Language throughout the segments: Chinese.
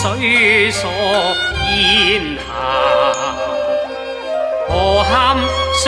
水锁烟霞，何堪双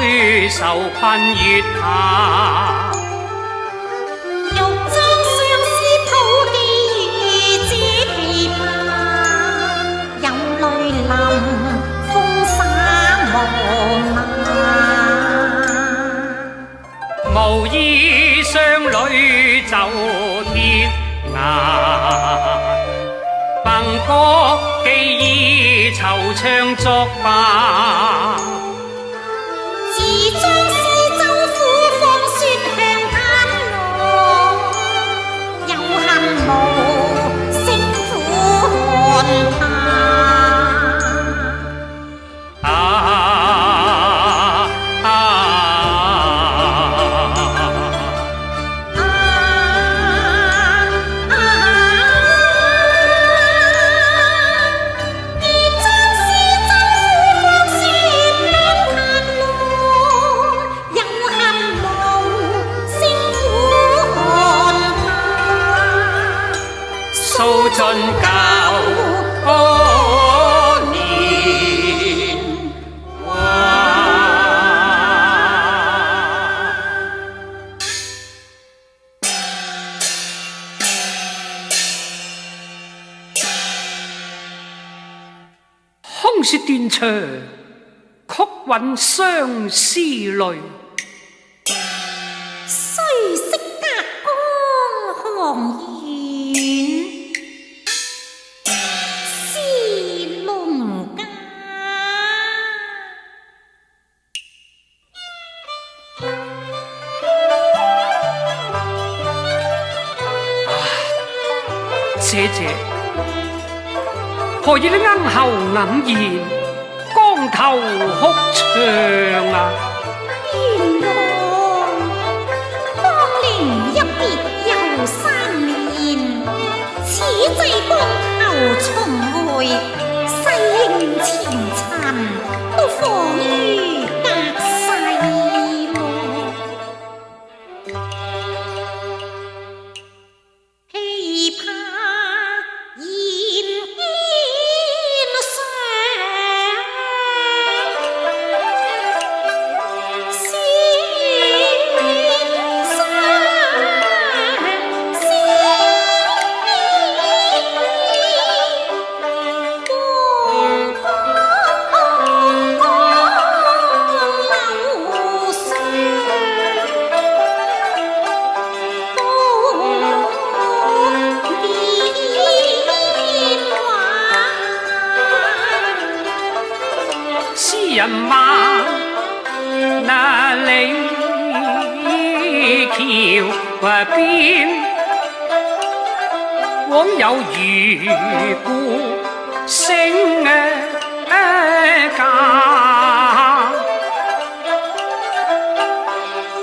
女受困月下？欲将相思抱寄于这琵琶，有泪淋风洒无涯。无意双女走天涯，凭歌寄意惆怅作罢。自将丝州苦放雪向滩浪，又恨无声苦寒霞。诉尽旧年华。空说断肠，曲韵相思泪。虽识隔江寒远，思农家。姐姐，何以你啱后黯然，光头哭唱啊？冤枉，当年一别又3年，此际光头重会，世兄前尘都放于隔世咯。琵琶燕烟上，仙山诗人话那李桥边，枉有如故声家。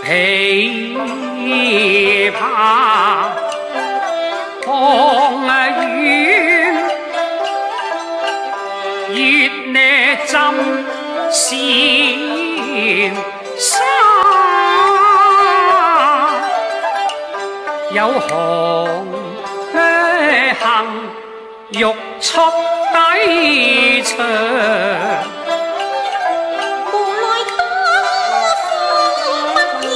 琵琶望远，月呢浸仙沙，有红杏欲出低牆。无奈多风不宜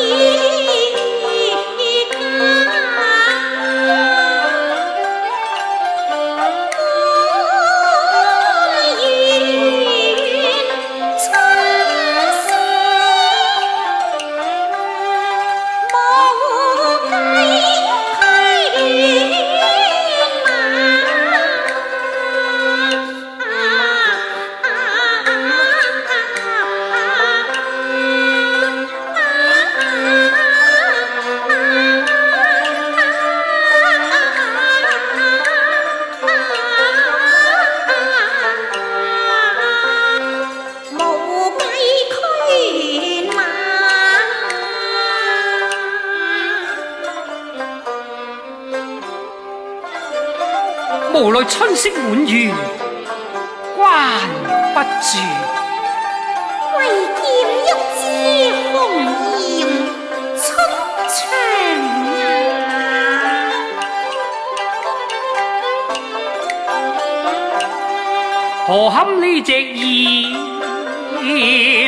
无奈春色满园关不住，唯见一枝红艳出墙何堪呢隻二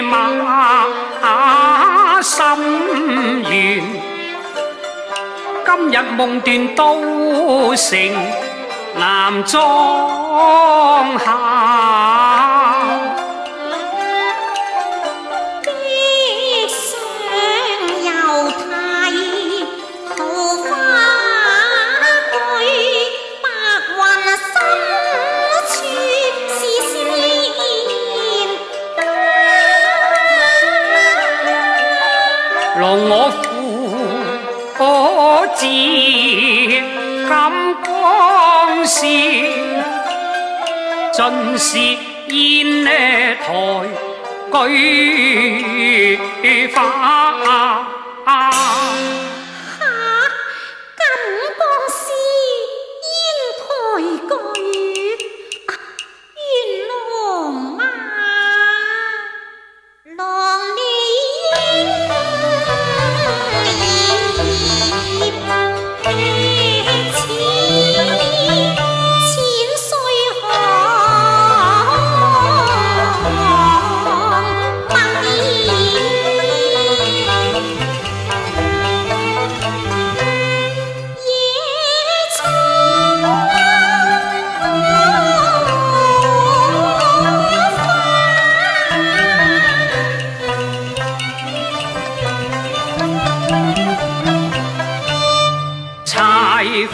馬心願？今日夢斷都成男裝孝。lòng我父子金光線，盡是煙台舉花。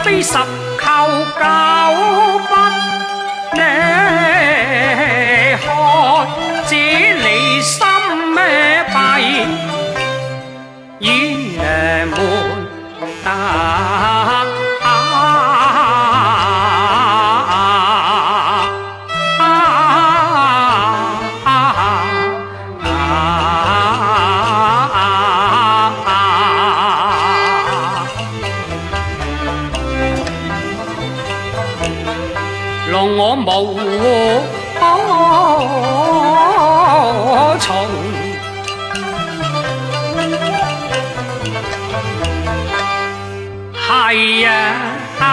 非十扣九不你開，這你心咩弊？冤門得lòng我無從，係媽，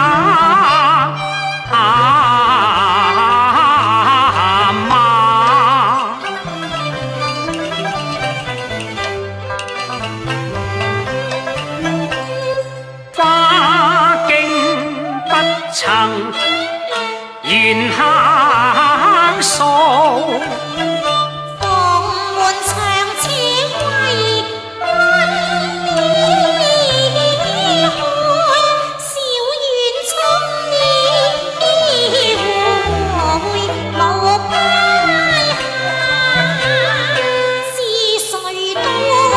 花經不曾緣客數，房門長似為君開，小園春意回無歸下，是誰都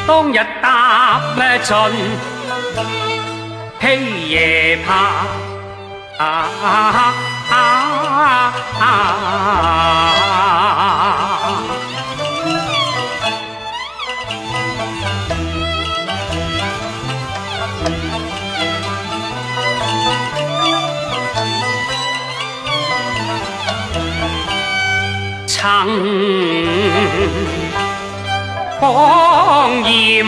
當日踏盡披夜拍，曾光豔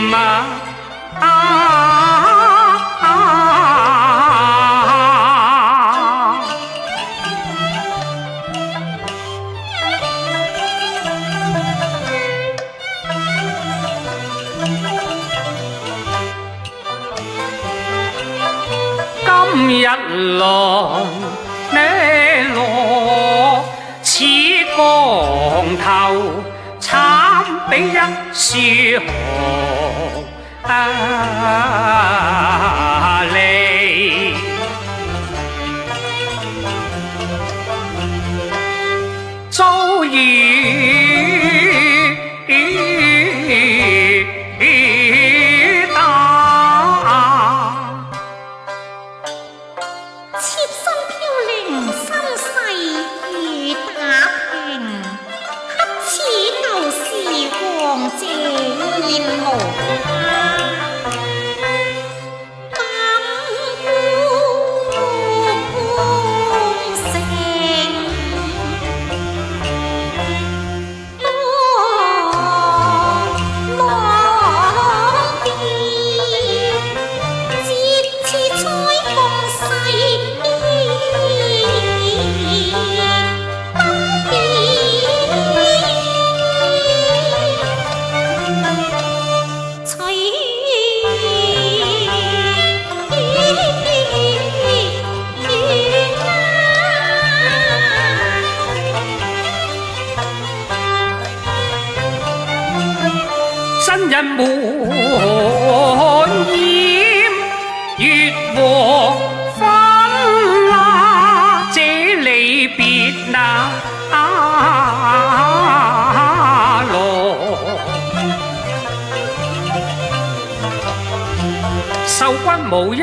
今日來你攞似光頭。慘比一樹河離，遭遇打。妾身飄零身世如打平，乞似舊時王謝燕無家。那羅，受君無一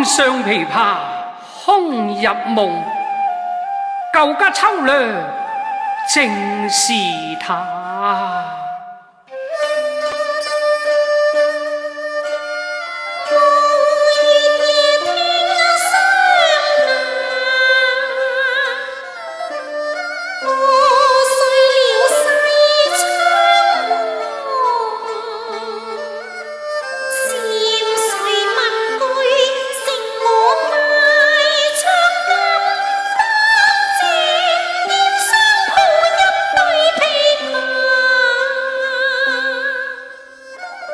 上琵琶空入夢，舊家秋涼正是他。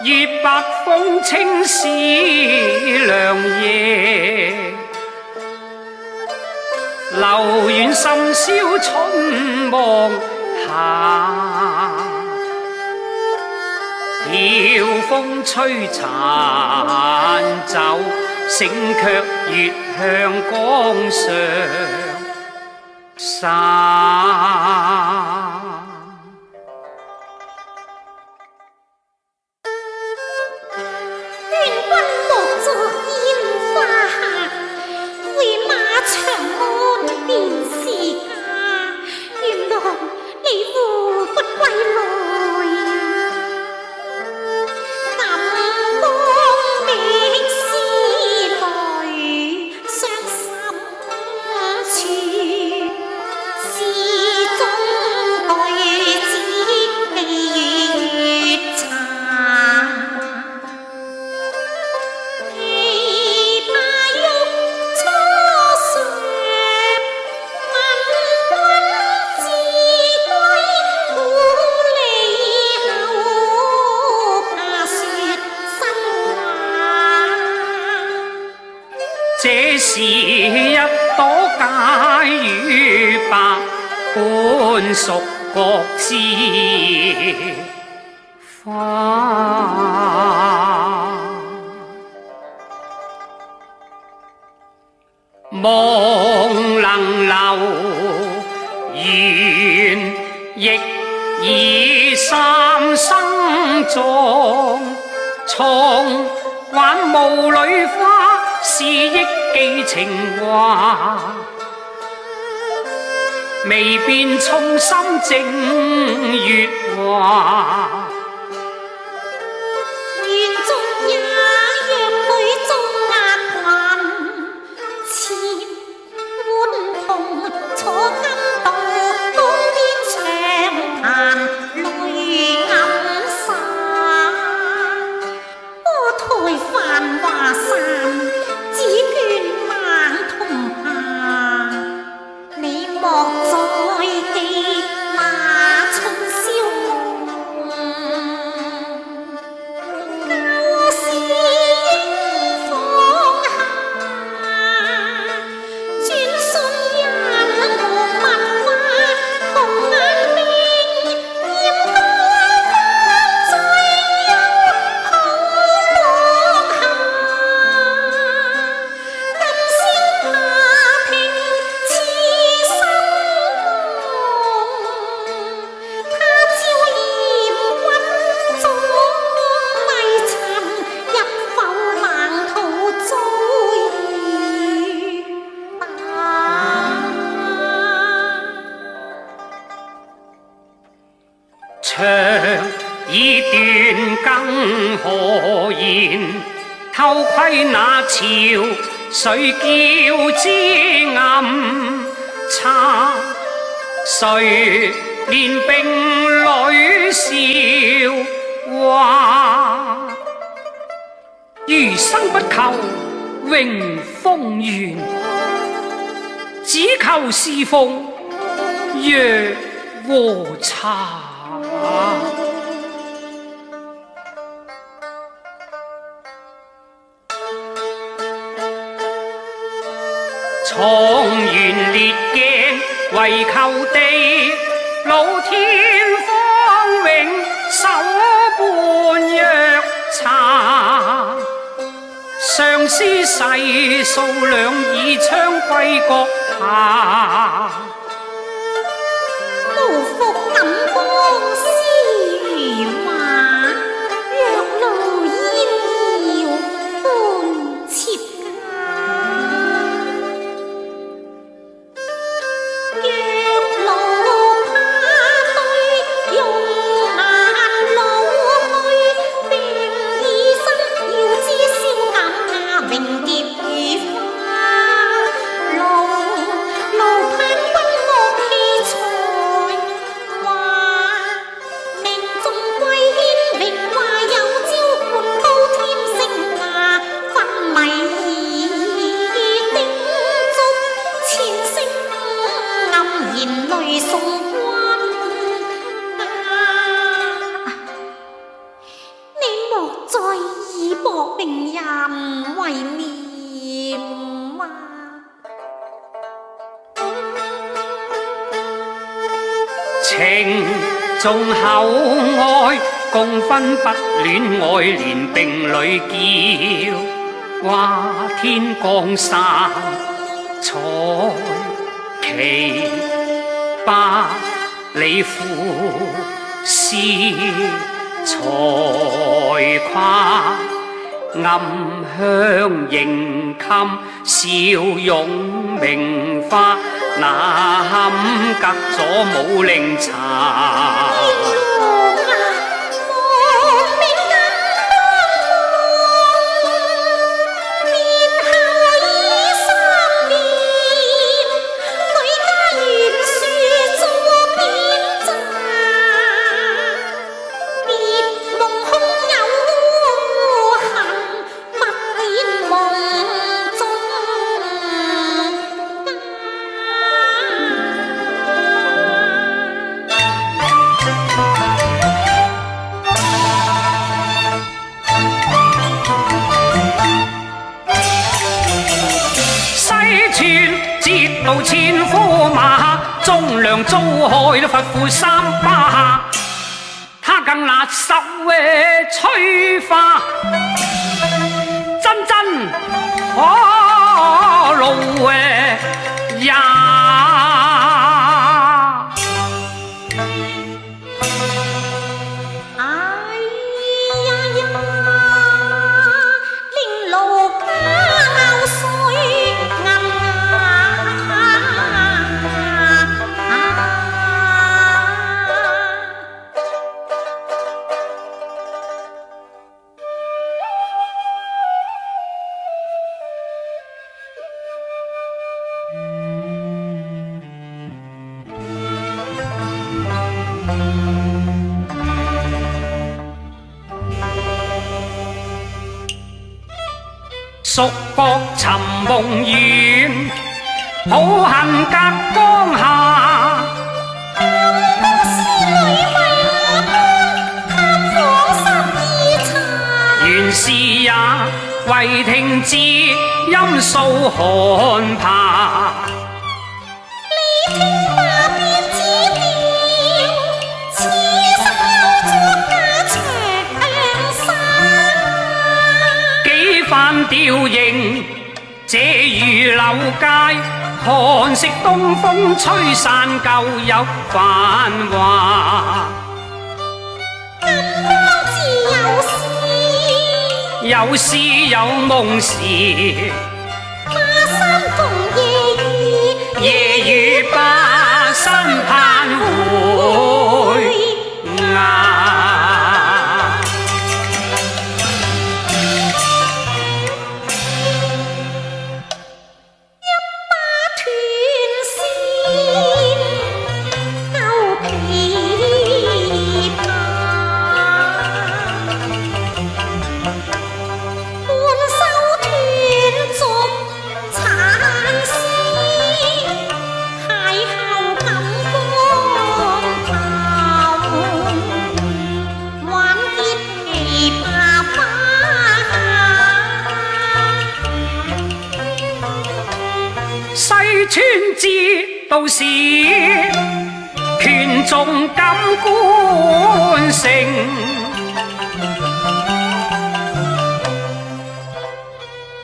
月白風清是涼夜，留遠深宵春望下。曉風吹殘酒，醒卻月向江上灑。這是一朵解與白，本屬各枝花。夢能留，緣亦已三生中，重還霧裏花，是憶寄情話，未變衷心正月華。長已斷更何言？偷窺那潮水叫之暗插，誰憐並侶笑話？餘生不求榮豐圓，只求侍奉藥和茶。創元列鏡為求地，老天方永守半藥茶。相思細數兩耳槍歸閣下。無復錦邦思如畫，若路煙搖半妾家。若路怕對，用眼老去，並以身要知消減價，榮蝶如花。路盼君樂器材，話命中歸牽榮華有朝，半刀添星牙，昏迷兒叮囑，前聲黯然淚送君你莫再以薄命人為念啊！情重厚愛，共分不戀愛，連並侶叫話天降山，彩旗百里赴詩才跨。暗香迎襟，笑容名花，那堪隔咗武陵茶。節度千夫馬，忠良遭害都罰付3巴，他更拿手催化，真可怒也。蜀國尋夢園，抱恨隔江下。公司裏為那探訪12茶，原是也為聽知音素寒怕。你聽吧便指調，此生有作家長沙。幾番調形，這如流街，寒食東風吹散舊有繁華。金光自有詩，有詩有夢時，巴山逢夜雨，夜雨巴山盼回。道是拳中感官性。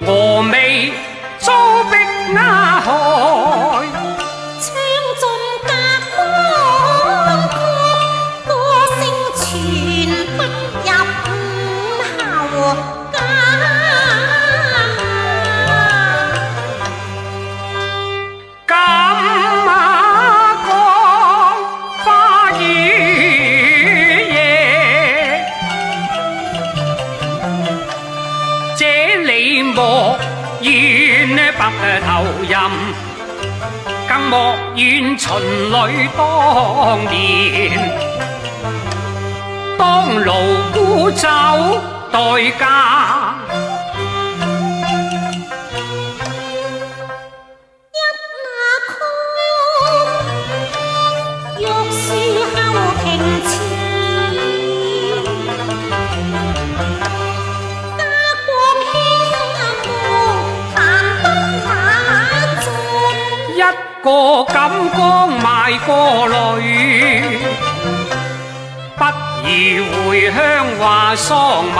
峨眉遭逼鸦害，唱尽隔江曲，歌聲傳不入五侯家。咁啊講花雨夜，這裏莫怨白頭吟，更莫怨秦女當年，當勞沽酒代價。玉樹後庭前，家國興亡，彈不馬盡。一個錦江賣過淚，不如回鄉話桑麻。